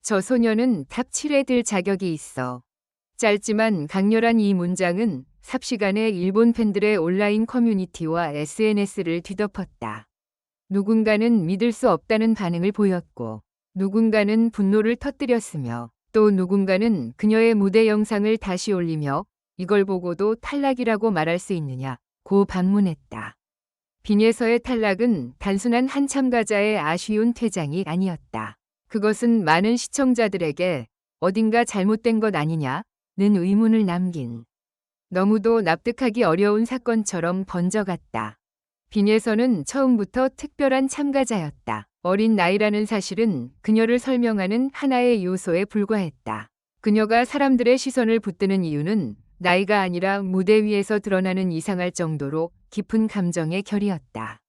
저 소녀는 탑 7에 들 자격이 있어. 짧지만 강렬한 이 문장은 삽시간에 일본 팬들의 온라인 커뮤니티와 SNS를 뒤덮었다. 누군가는 믿을 수 없다는 반응을 보였고, 누군가는 분노를 터뜨렸으며, 또 누군가는 그녀의 무대 영상을 다시 올리며 이걸 보고도 탈락이라고 말할 수 있느냐고 반문했다. 빈에서의 탈락은 단순한 한 참가자의 아쉬운 퇴장이 아니었다. 그것은 많은 시청자들에게 어딘가 잘못된 것 아니냐는 의문을 남긴 너무도 납득하기 어려운 사건처럼 번져갔다. 빈에서는 처음부터 특별한 참가자였다. 어린 나이라는 사실은 그녀를 설명하는 하나의 요소에 불과했다. 그녀가 사람들의 시선을 붙드는 이유는 나이가 아니라 무대 위에서 드러나는 이상할 정도로 깊은 감정의 결이었다.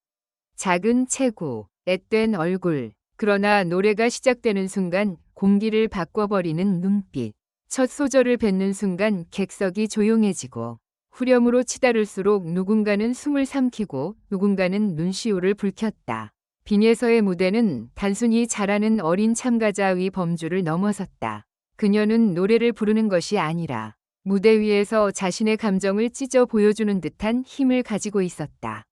작은 체구, 앳된 얼굴, 그러나 노래가 시작되는 순간 공기를 바꿔버리는 눈빛. 첫 소절을 뱉는 순간 객석이 조용해지고 후렴으로 치달을수록 누군가는 숨을 삼키고 누군가는 눈시울을 붉혔다. 빈에서의 무대는 단순히 잘하는 어린 참가자의 범주를 넘어섰다. 그녀는 노래를 부르는 것이 아니라 무대 위에서 자신의 감정을 찢어 보여주는 듯한 힘을 가지고 있었다.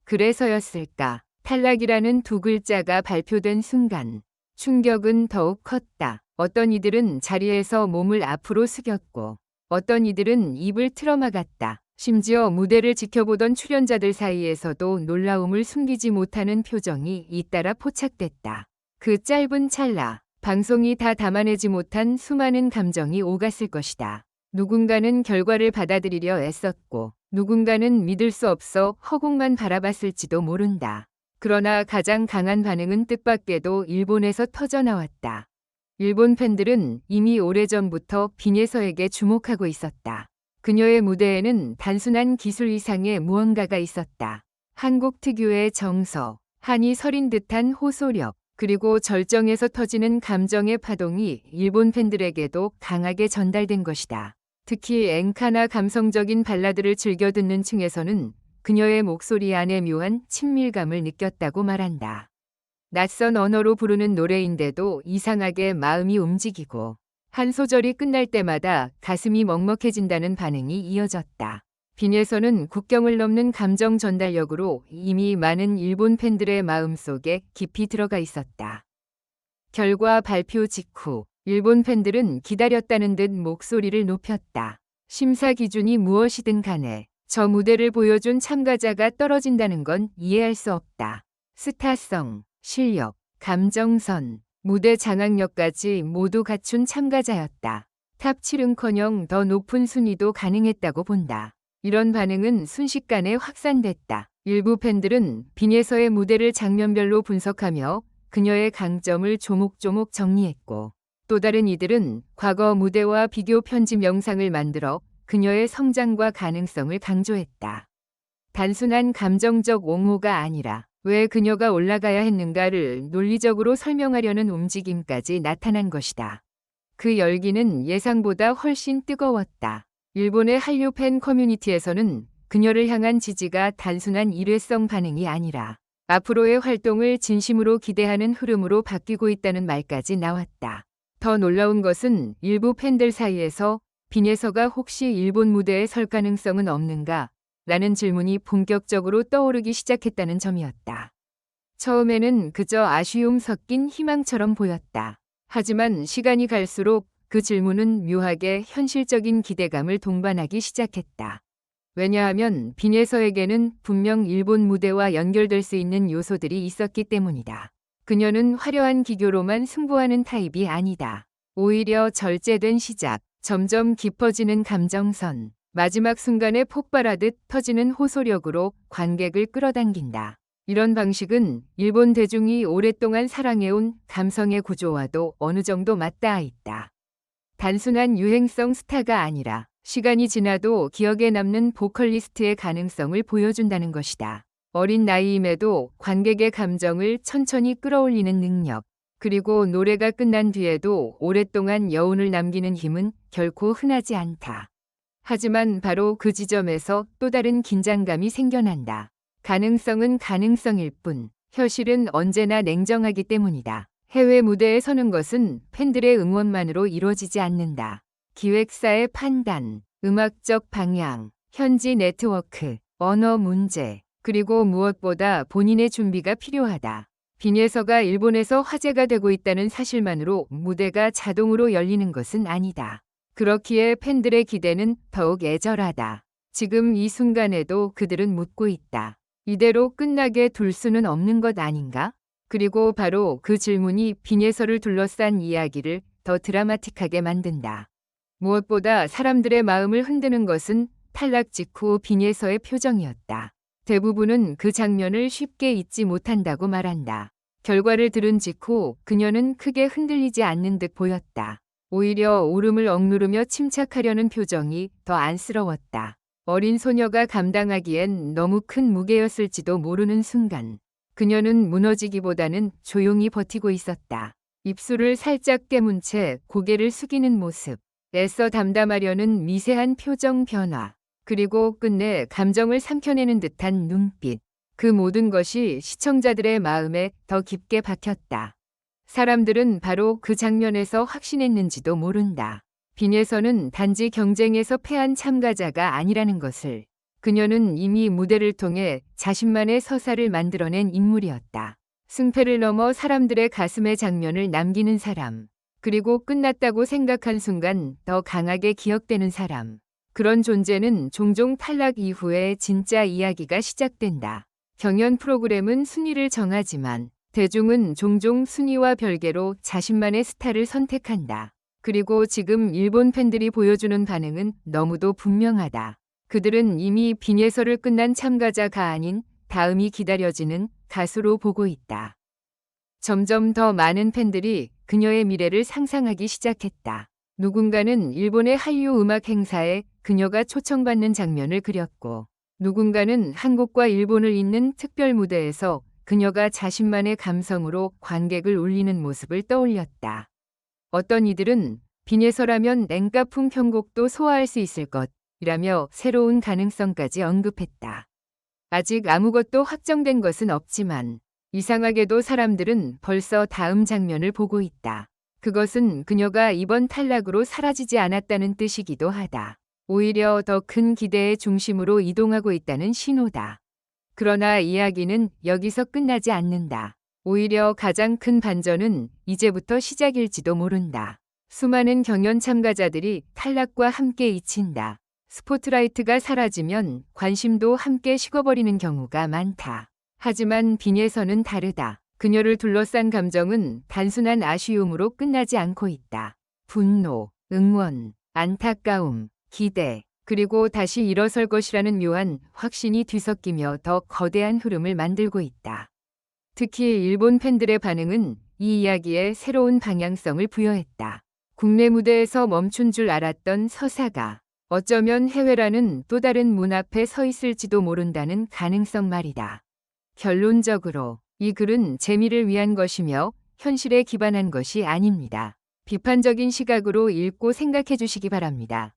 그래서였을까? 탈락이라는 두 글자가 발표된 순간 충격은 더욱 컸다. 어떤 이들은 자리에서 몸을 앞으로 숙였고 어떤 이들은 입을 틀어막았다. 심지어 무대를 지켜보던 출연자들 사이에서도 놀라움을 숨기지 못하는 표정이 잇따라 포착됐다. 그 짧은 찰나, 방송이 다 담아내지 못한 수많은 감정이 오갔을 것이다. 누군가는 결과를 받아들이려 애썼고 누군가는 믿을 수 없어 허공만 바라봤을지도 모른다. 그러나 가장 강한 반응은 뜻밖에도 일본에서 터져나왔다. 일본 팬들은 이미 오래전부터 빈에서에게 주목하고 있었다. 그녀의 무대에는 단순한 기술 이상의 무언가가 있었다. 한국 특유의 정서, 한이 서린 듯한 호소력, 그리고 절정에서 터지는 감정의 파동이 일본 팬들에게도 강하게 전달된 것이다. 특히 엔카나 감성적인 발라드를 즐겨 듣는 층에서는 그녀의 목소리 안에 묘한 친밀감을 느꼈다고 말한다. 낯선 언어로 부르는 노래인데도 이상하게 마음이 움직이고 한 소절이 끝날 때마다 가슴이 먹먹해진다는 반응이 이어졌다. 빈에서는 국경을 넘는 감정 전달력으로 이미 많은 일본 팬들의 마음속에 깊이 들어가 있었다. 결과 발표 직후 일본 팬들은 기다렸다는 듯 목소리를 높였다. 심사 기준이 무엇이든 간에 저 무대를 보여준 참가자가 떨어진다는 건 이해할 수 없다. 스타성, 실력, 감정선, 무대 장악력까지 모두 갖춘 참가자였다. 탑 7은커녕 더 높은 순위도 가능했다고 본다. 이런 반응은 순식간에 확산됐다. 일부 팬들은 빈에서의 무대를 장면별로 분석하며 그녀의 강점을 조목조목 정리했고 또 다른 이들은 과거 무대와 비교 편집 영상을 만들어 그녀의 성장과 가능성을 강조했다. 단순한 감정적 옹호가 아니라 왜 그녀가 올라가야 했는가를 논리적으로 설명하려는 움직임까지 나타난 것이다. 그 열기는 예상보다 훨씬 뜨거웠다. 일본의 한류 팬 커뮤니티에서는 그녀를 향한 지지가 단순한 일회성 반응이 아니라 앞으로의 활동을 진심으로 기대하는 흐름으로 바뀌고 있다는 말까지 나왔다. 더 놀라운 것은 일부 팬들 사이에서 빈에서가 혹시 일본 무대에 설 가능성은 없는가? 라는 질문이 본격적으로 떠오르기 시작했다는 점이었다. 처음에는 그저 아쉬움 섞인 희망처럼 보였다. 하지만 시간이 갈수록 그 질문은 묘하게 현실적인 기대감을 동반하기 시작했다. 왜냐하면 빈에서에게는 분명 일본 무대와 연결될 수 있는 요소들이 있었기 때문이다. 그녀는 화려한 기교로만 승부하는 타입이 아니다. 오히려 절제된 시작, 점점 깊어지는 감정선, 마지막 순간에 폭발하듯 터지는 호소력으로 관객을 끌어당긴다. 이런 방식은 일본 대중이 오랫동안 사랑해온 감성의 구조와도 어느 정도 맞닿아 있다. 단순한 유행성 스타가 아니라 시간이 지나도 기억에 남는 보컬리스트의 가능성을 보여준다는 것이다. 어린 나이임에도 관객의 감정을 천천히 끌어올리는 능력, 그리고 노래가 끝난 뒤에도 오랫동안 여운을 남기는 힘은 결코 흔하지 않다. 하지만 바로 그 지점에서 또 다른 긴장감이 생겨난다. 가능성은 가능성일 뿐, 현실은 언제나 냉정하기 때문이다. 해외 무대에 서는 것은 팬들의 응원만으로 이루어지지 않는다. 기획사의 판단, 음악적 방향, 현지 네트워크, 언어 문제, 그리고 무엇보다 본인의 준비가 필요하다. 빈예서가 일본에서 화제가 되고 있다는 사실만으로 무대가 자동으로 열리는 것은 아니다. 그렇기에 팬들의 기대는 더욱 애절하다. 지금 이 순간에도 그들은 묻고 있다. 이대로 끝나게 둘 수는 없는 것 아닌가? 그리고 바로 그 질문이 빈예서를 둘러싼 이야기를 더 드라마틱하게 만든다. 무엇보다 사람들의 마음을 흔드는 것은 탈락 직후 빈예서의 표정이었다. 대부분은 그 장면을 쉽게 잊지 못한다고 말한다. 결과를 들은 직후 그녀는 크게 흔들리지 않는 듯 보였다. 오히려 울음을 억누르며 침착하려는 표정이 더 안쓰러웠다. 어린 소녀가 감당하기엔 너무 큰 무게였을지도 모르는 순간. 그녀는 무너지기보다는 조용히 버티고 있었다. 입술을 살짝 깨문 채 고개를 숙이는 모습. 애써 담담하려는 미세한 표정 변화. 그리고 끝내 감정을 삼켜내는 듯한 눈빛. 그 모든 것이 시청자들의 마음에 더 깊게 박혔다. 사람들은 바로 그 장면에서 확신했는지도 모른다. 빈예서는 단지 경쟁에서 패한 참가자가 아니라는 것을. 그녀는 이미 무대를 통해 자신만의 서사를 만들어낸 인물이었다. 승패를 넘어 사람들의 가슴에 장면을 남기는 사람. 그리고 끝났다고 생각한 순간 더 강하게 기억되는 사람. 그런 존재는 종종 탈락 이후에 진짜 이야기가 시작된다. 경연 프로그램은 순위를 정하지만 대중은 종종 순위와 별개로 자신만의 스타를 선택한다. 그리고 지금 일본 팬들이 보여주는 반응은 너무도 분명하다. 그들은 이미 빈예서를 끝난 참가자가 아닌 다음이 기다려지는 가수로 보고 있다. 점점 더 많은 팬들이 그녀의 미래를 상상하기 시작했다. 누군가는 일본의 한류 음악 행사에 그녀가 초청받는 장면을 그렸고, 누군가는 한국과 일본을 잇는 특별 무대에서 그녀가 자신만의 감성으로 관객을 울리는 모습을 떠올렸다. 어떤 이들은 빈예서라면 냉가품 편곡도 소화할 수 있을 것이라며 새로운 가능성까지 언급했다. 아직 아무것도 확정된 것은 없지만 이상하게도 사람들은 벌써 다음 장면을 보고 있다. 그것은 그녀가 이번 탈락으로 사라지지 않았다는 뜻이기도 하다. 오히려 더 큰 기대의 중심으로 이동하고 있다는 신호다. 그러나 이야기는 여기서 끝나지 않는다. 오히려 가장 큰 반전은 이제부터 시작일지도 모른다. 수많은 경연 참가자들이 탈락과 함께 잊힌다. 스포트라이트가 사라지면 관심도 함께 식어버리는 경우가 많다. 하지만 빈예서는 다르다. 그녀를 둘러싼 감정은 단순한 아쉬움으로 끝나지 않고 있다. 분노, 응원, 안타까움, 기대, 그리고 다시 일어설 것이라는 묘한 확신이 뒤섞이며 더 거대한 흐름을 만들고 있다. 특히 일본 팬들의 반응은 이 이야기에 새로운 방향성을 부여했다. 국내 무대에서 멈춘 줄 알았던 서사가 어쩌면 해외라는 또 다른 문 앞에 서 있을지도 모른다는 가능성 말이다. 결론적으로 이 글은 재미를 위한 것이며 현실에 기반한 것이 아닙니다. 비판적인 시각으로 읽고 생각해 주시기 바랍니다.